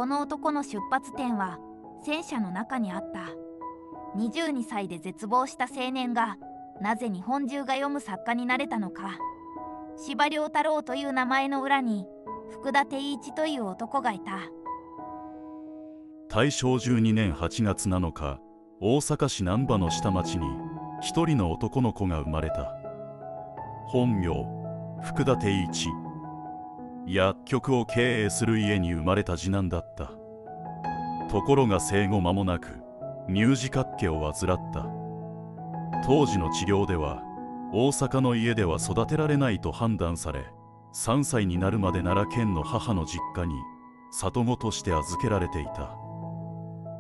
この男の出発点は戦車の中にあった。22歳で絶望した青年がなぜ日本中が読む作家になれたのか。司馬遼太郎という名前の裏に福田定一という男がいた。大正12年8月7日、大阪市難波の下町に一人の男の子が生まれた。本名福田定一。薬局を経営する家に生まれた次男だった。ところが生後間もなく乳児脚気を患った。当時の治療では大阪の家では育てられないと判断され、3歳になるまで奈良県の母の実家に里子として預けられていた。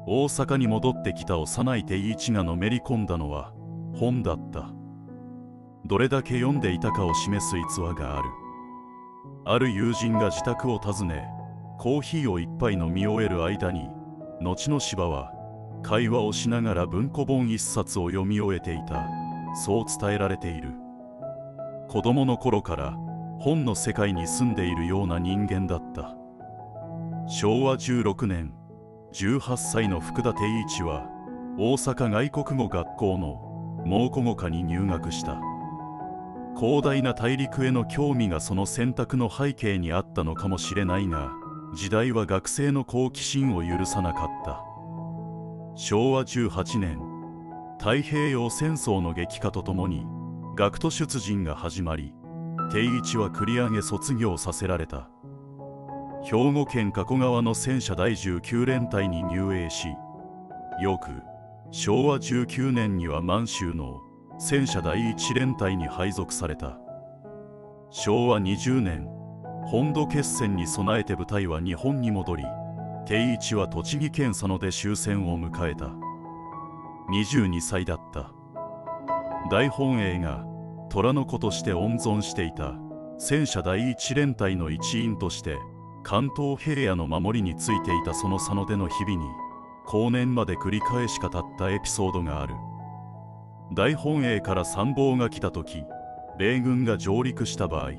大阪に戻ってきた幼い定一がのめり込んだのは本だった。どれだけ読んでいたかを示す逸話がある。ある友人が自宅を訪ね、コーヒーを一杯飲み終える間に、後の司馬は会話をしながら文庫本一冊を読み終えていた。そう伝えられている。子供の頃から本の世界に住んでいるような人間だった。昭和16年、18歳の福田定一は大阪外国語学校の蒙古語科に入学した。広大な大陸への興味がその選択の背景にあったのかもしれないが、時代は学生の好奇心を許さなかった。昭和18年、太平洋戦争の激化とともに学徒出陣が始まり、定一は繰り上げ卒業させられた。兵庫県加古川の戦車第19連隊に入営し、翌昭和19年には満州の戦車第1連隊に配属された。昭和20年、本土決戦に備えて部隊は日本に戻り、定一は栃木県佐野で終戦を迎えた。22歳だった。大本営が虎の子として温存していた戦車第1連隊の一員として関東平野の守りについていたその佐野での日々に、後年まで繰り返し語ったエピソードがある。大本営から参謀が来た時、米軍が上陸した場合、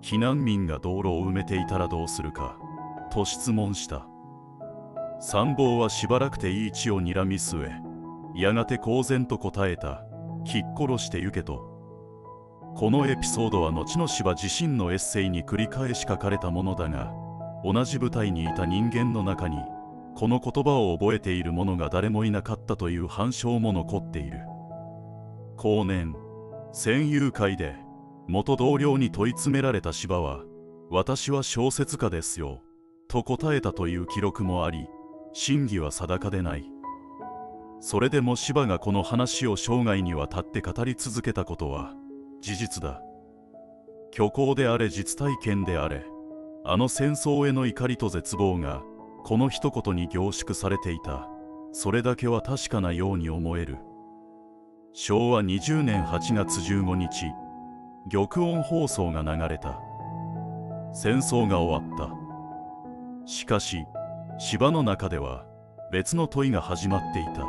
避難民が道路を埋めていたらどうするかと質問した。参謀はしばらく定一を睨み据え、やがて公然と答えた。きっ殺してゆけと。このエピソードは後の司馬自身のエッセイに繰り返し書かれたものだが、同じ部隊にいた人間の中にこの言葉を覚えている者が誰もいなかったという反証も残っている。後年、戦友会で元同僚に問い詰められた司馬は、私は小説家ですよと答えたという記録もあり、真偽は定かでない。それでも司馬がこの話を生涯にわたって語り続けたことは事実だ。虚構であれ実体験であれ、あの戦争への怒りと絶望がこの一言に凝縮されていた。それだけは確かなように思える。昭和20年8月15日、玉音放送が流れた。戦争が終わった。しかし司馬の中では別の問いが始まっていた。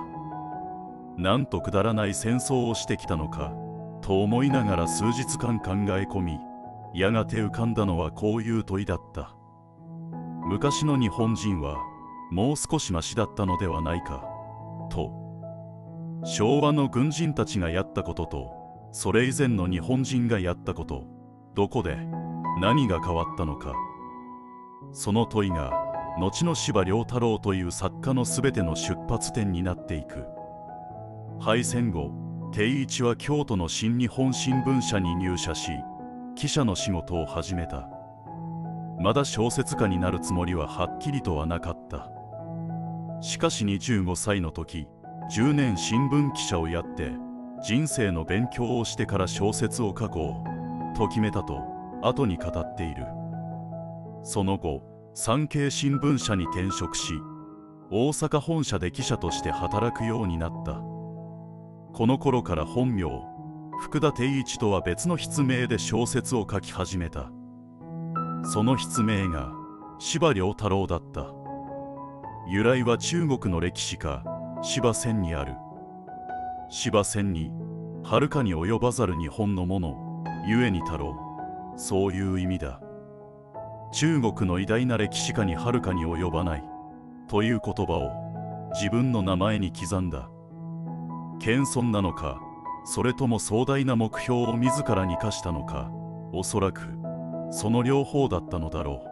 なんとくだらない戦争をしてきたのかと思いながら数日間考え込み、やがて浮かんだのはこういう問いだった。昔の日本人はもう少しマシだったのではないかと。昭和の軍人たちがやったこととそれ以前の日本人がやったこと、どこで何が変わったのか。その問いが後の司馬遼太郎という作家のすべての出発点になっていく。敗戦後、定一は京都の新日本新聞社に入社し、記者の仕事を始めた。まだ小説家になるつもりははっきりとはなかった。しかし25歳の時、10年新聞記者をやって人生の勉強をしてから小説を書こうと決めたと後に語っている。その後、産経新聞社に転職し、大阪本社で記者として働くようになった。この頃から本名福田定一とは別の筆名で小説を書き始めた。その筆名が司馬遼太郎だった。由来は中国の歴史家司馬遷にある。司馬遷に遥かに及ばざる日本のものゆえに太郎、そういう意味だ。中国の偉大な歴史家に遥かに及ばないという言葉を自分の名前に刻んだ。謙遜なのか、それとも壮大な目標を自らに課したのか、おそらくその両方だったのだろ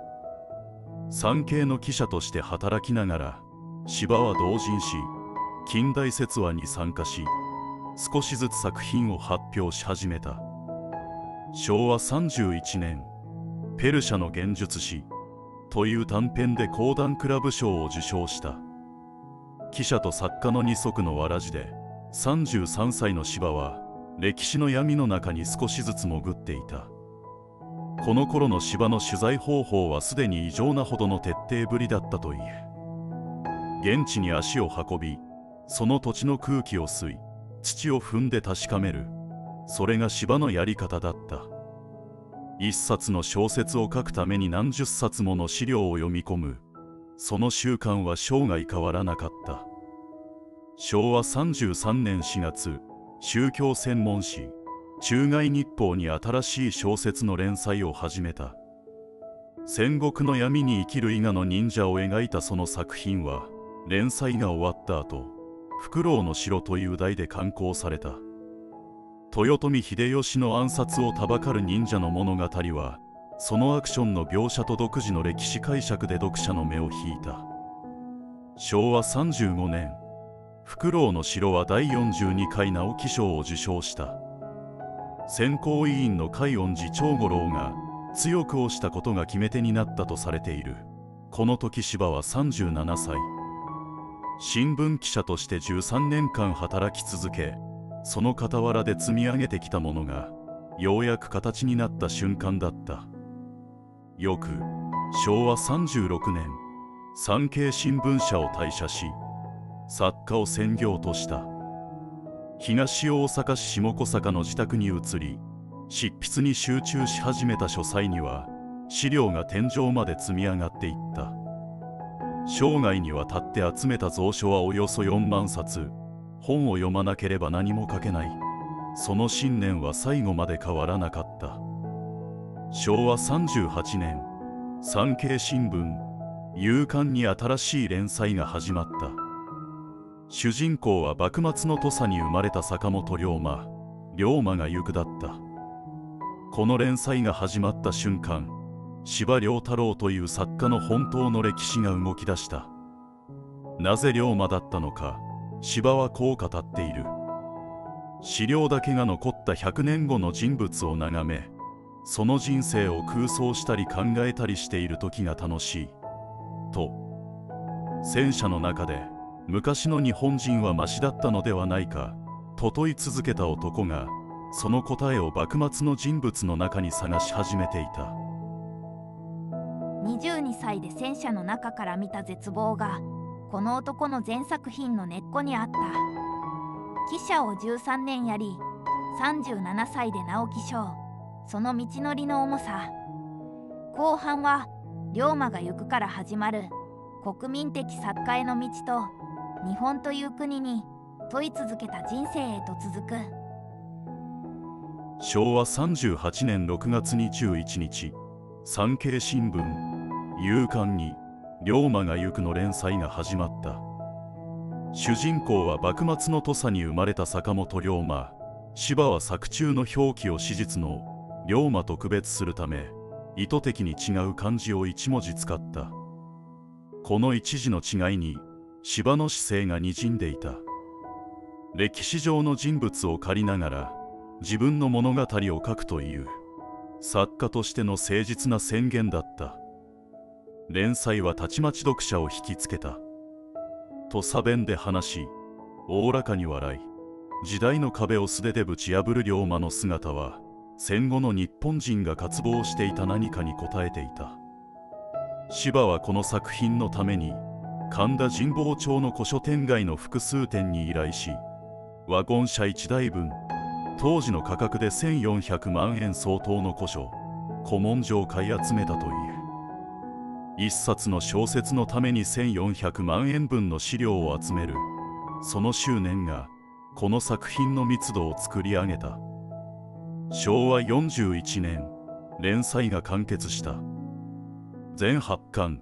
う。産経の記者として働きながら、司馬は同人誌近代説話に参加し、少しずつ作品を発表し始めた。昭和31年、ペルシャの幻術師という短編で講談クラブ賞を受賞した。記者と作家の二足のわらじで、33歳の司馬は歴史の闇の中に少しずつ潜っていた。この頃の司馬の取材方法はすでに異常なほどの徹底ぶりだったという。現地に足を運び、その土地の空気を吸い、土を踏んで確かめる。それが司馬のやり方だった。一冊の小説を書くために何十冊もの資料を読み込む。その習慣は生涯変わらなかった。昭和33年4月、宗教専門誌中外日報に新しい小説の連載を始めた。戦国の闇に生きる伊賀の忍者を描いたその作品は、連載が終わった後、フクロウの城という題で刊行された。豊臣秀吉の暗殺をたばかる忍者の物語は、そのアクションの描写と独自の歴史解釈で読者の目を引いた。昭和35年、フクロウの城は第42回直木賞を受賞した。選考委員の海恩寺長五郎が強く推したことが決め手になったとされている。この時司馬は37歳。新聞記者として13年間働き続け、その傍らで積み上げてきたものがようやく形になった瞬間だった。翌昭和36年、産経新聞社を退社し、作家を専業とした。東大阪市下小坂の自宅に移り、執筆に集中し始めた書斎には資料が天井まで積み上がっていった。生涯にわたって集めた蔵書はおよそ4万冊。本を読まなければ何も書けない。その信念は最後まで変わらなかった。昭和38年、産経新聞夕刊に新しい連載が始まった。主人公は幕末の土佐に生まれた坂本龍馬。龍馬が行くだった。この連載が始まった瞬間、司馬遼太郎という作家の本当の歴史が動き出した。なぜ龍馬だったのか、司馬はこう語っている。資料だけが残った100年後の人物を眺め、その人生を空想したり考えたりしている時が楽しいと。戦車の中で昔の日本人はマシだったのではないかと問い続けた男が、その答えを幕末の人物の中に探し始めていた。22歳で戦車の中から見た絶望がこの男の全作品の根っこにあった。記者を13年やり、37歳で直木賞。その道のりの重さ。後半は龍馬が行くから始まる国民的作家への道と、日本という国に問い続けた人生へと続く。昭和38年6月21日、産経新聞夕刊に龍馬が行くの連載が始まった。主人公は幕末の土佐に生まれた坂本龍馬。司馬は作中の表記を史実の龍馬と区別するため、意図的に違う漢字を1文字使った。この一字の違いに司馬の姿勢がにじんでいた。歴史上の人物を借りながら自分の物語を書くという作家としての誠実な宣言だった。連載はたちまち読者を引きつけた。土佐弁で話し、おおらかに笑い、時代の壁を素手でぶち破る龍馬の姿は、戦後の日本人が渇望していた何かに応えていた。司馬はこの作品のために神田神保町の古書店街の複数店に依頼し、ワゴン車1台分、当時の価格で1400万円相当の古書古文書を買い集めたという。一冊の小説のために1400万円分の資料を集める、その執念がこの作品の密度を作り上げた。昭和41年、連載が完結した。全8巻、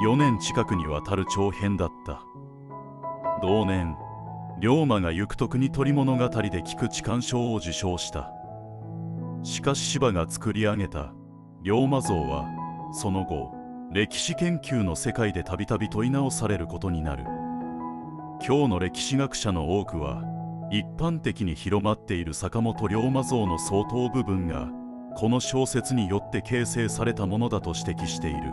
4年近くにわたる長編だった。同年、龍馬が行く徳に鳥物語で菊池寛賞を受賞した。しかし司馬が作り上げた龍馬像はその後歴史研究の世界でたびたび問い直されることになる。今日の歴史学者の多くは一般的に広まっている坂本龍馬像の相当部分がこの小説によって形成されたものだと指摘している。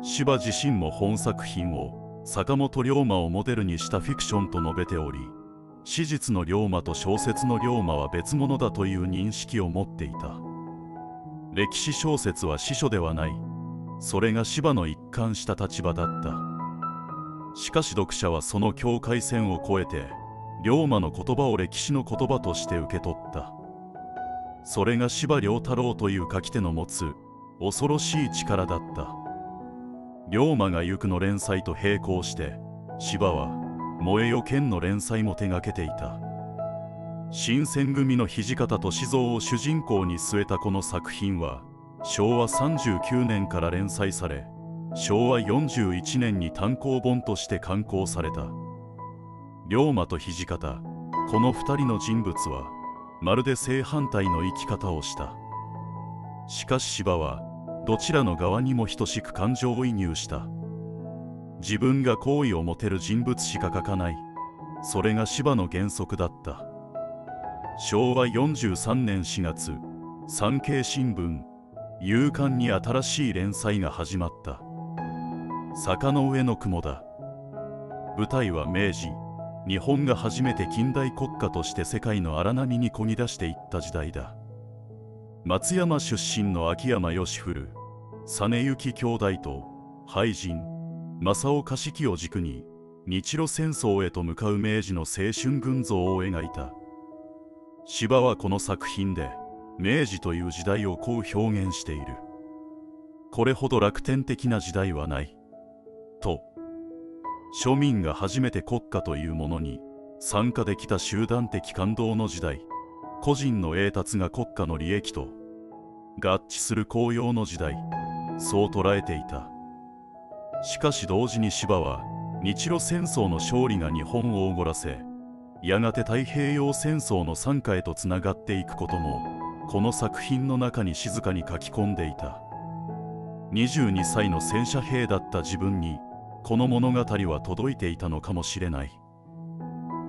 司馬自身も本作品を坂本龍馬をモデルにしたフィクションと述べており、史実の龍馬と小説の龍馬は別物だという認識を持っていた。歴史小説は司書ではない。それが司馬の一貫した立場だった。しかし読者はその境界線を越えて龍馬の言葉を歴史の言葉として受け取った。それが司馬遼太郎という書き手の持つ恐ろしい力だった。龍馬が行くの連載と並行して司馬は燃えよ剣の連載も手がけていた。新選組の土方歳三を主人公に据えたこの作品は昭和39年から連載され、昭和41年に単行本として刊行された。龍馬と土方、この2人の人物はまるで正反対の生き方をした。しかし司馬はどちらの側にも等しく感情移入した。自分が好意を持てる人物しか書かない。それが司馬の原則だった。昭和43年4月、産経新聞夕刊に新しい連載が始まった。坂の上の雲だ。舞台は明治、日本が初めて近代国家として世界の荒波にこぎ出していった時代だ。松山出身の秋山義古、実行兄弟と俳人正岡子規を軸に日露戦争へと向かう明治の青春群像を描いた。司馬はこの作品で明治という時代をこう表現している。これほど楽天的な時代はないと。庶民が初めて国家というものに参加できた集団的感動の時代、個人の栄達が国家の利益と合致する公用の時代、そう捉えていた。しかし同時に司馬は日露戦争の勝利が日本をおごらせ、やがて太平洋戦争の惨禍へとつながっていくこともこの作品の中に静かに書き込んでいた。22歳の戦車兵だった自分にこの物語は届いていたのかもしれない。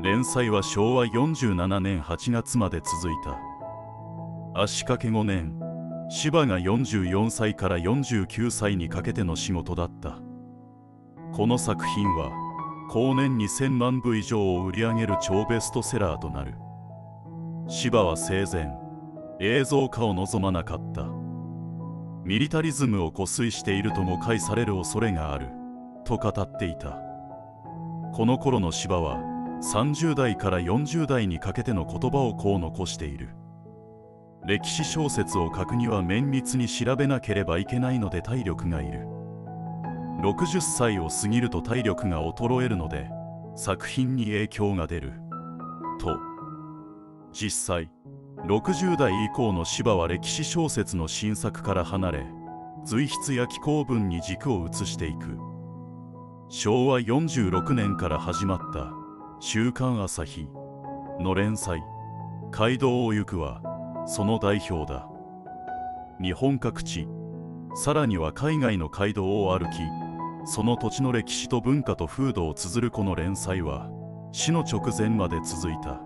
連載は昭和47年8月まで続いた。足掛け5年、司馬が44歳から49歳にかけての仕事だった。この作品は後年2000万部以上を売り上げる超ベストセラーとなる。司馬は生前映像化を望まなかった。ミリタリズムを固遂していると誤解される恐れがあると語っていた。この頃の司馬は30代から40代にかけての言葉をこう残している。歴史小説を書くには綿密に調べなければいけないので体力がいる。60歳を過ぎると体力が衰えるので作品に影響が出ると。実際60代以降の司馬は歴史小説の新作から離れ、随筆や紀行文に軸を移していく。昭和46年から始まった「週刊朝日」の連載「街道を行く」はその代表だ。日本各地、さらには海外の街道を歩き、その土地の歴史と文化と風土を綴るこの連載は死の直前まで続いた。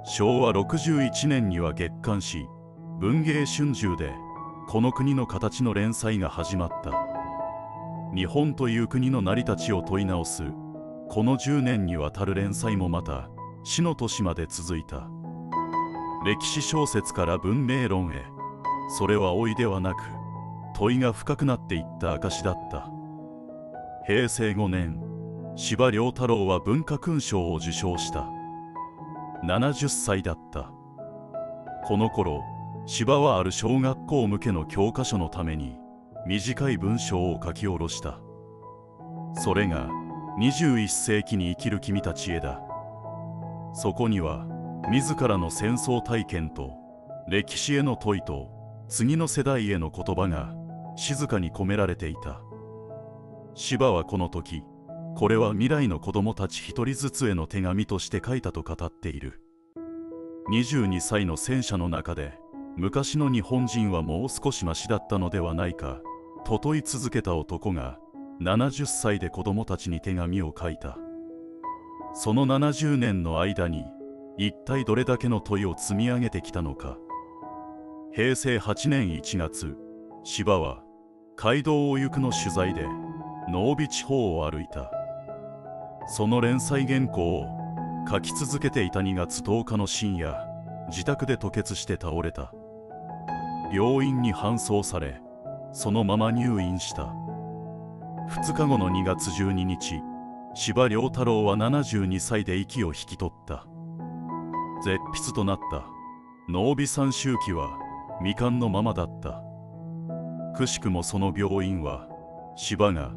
昭和61年には月刊誌「文藝春秋」でこの国の形の連載が始まった。日本という国の成り立ちを問い直すこの10年にわたる連載もまた死の年まで続いた。歴史小説から文明論へ、それは老いではなく問いが深くなっていった証だった。平成5年、司馬遼太郎は文化勲章を受章した。70歳だった。この頃、司馬はある小学校向けの教科書のために短い文章を書き下ろした。それが21世紀に生きる君たちへだ。そこには自らの戦争体験と歴史への問いと次の世代への言葉が静かに込められていた。司馬はこの時、これは未来の子供たち一人ずつへの手紙として書いたと語っている。22歳の戦車の中で、昔の日本人はもう少しマシだったのではないかと問い続けた男が、70歳で子供たちに手紙を書いた。その70年の間に一体どれだけの問いを積み上げてきたのか。平成8年1月、司馬は街道を行くの取材で濃尾地方を歩いた。その連載原稿を書き続けていた2月10日の深夜、自宅で吐血して倒れた。病院に搬送され、そのまま入院した。2日後の2月12日、司馬遼太郎は72歳で息を引き取った。絶筆となった濃尾三周記は未完のままだった。くしくもその病院は、司馬が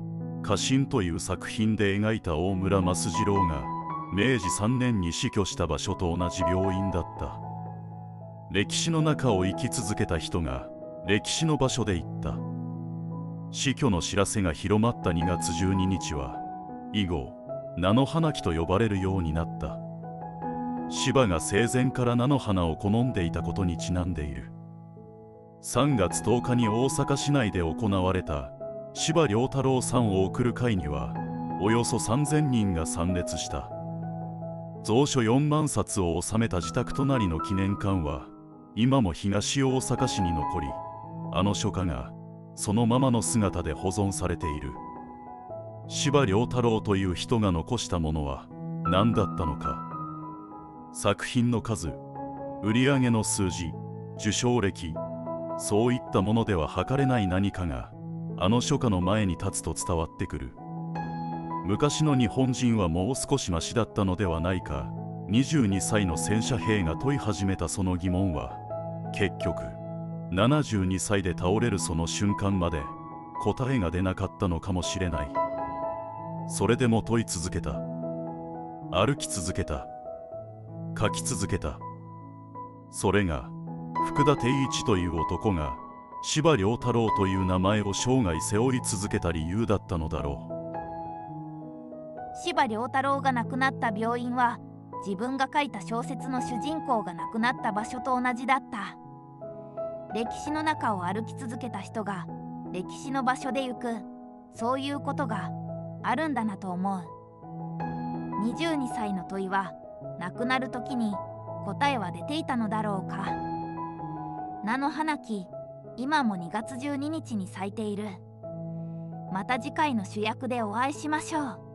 家臣という作品で描いた大村益次郎が明治3年に死去した場所と同じ病院だった。歴史の中を生き続けた人が歴史の場所で言った。死去の知らせが広まった2月12日は以後菜の花期と呼ばれるようになった。司馬が生前から菜の花を好んでいたことにちなんでいる。3月10日に大阪市内で行われた司馬遼太郎さんを送る会にはおよそ3000人が参列した。蔵書4万冊を収めた自宅隣の記念館は今も東大阪市に残り、あの書家がそのままの姿で保存されている。司馬遼太郎という人が残したものは何だったのか。作品の数、売り上げの数字、受賞歴、そういったものでは測れない何かがあの書家の前に立つと伝わってくる。昔の日本人はもう少しマシだったのではないか。22歳の戦車兵が問い始めたその疑問は、結局72歳で倒れるその瞬間まで答えが出なかったのかもしれない。それでも問い続けた。歩き続けた。書き続けた。それが福田定一という男が司馬遼太郎という名前を生涯背負い続けた理由だったのだろう。司馬遼太郎が亡くなった病院は自分が書いた小説の主人公が亡くなった場所と同じだった。歴史の中を歩き続けた人が歴史の場所で行く、そういうことがあるんだなと思う。22歳の問いは亡くなる時に答えは出ていたのだろうか。菜の花期、今も2月12日に咲いている。また次回の主役でお会いしましょう。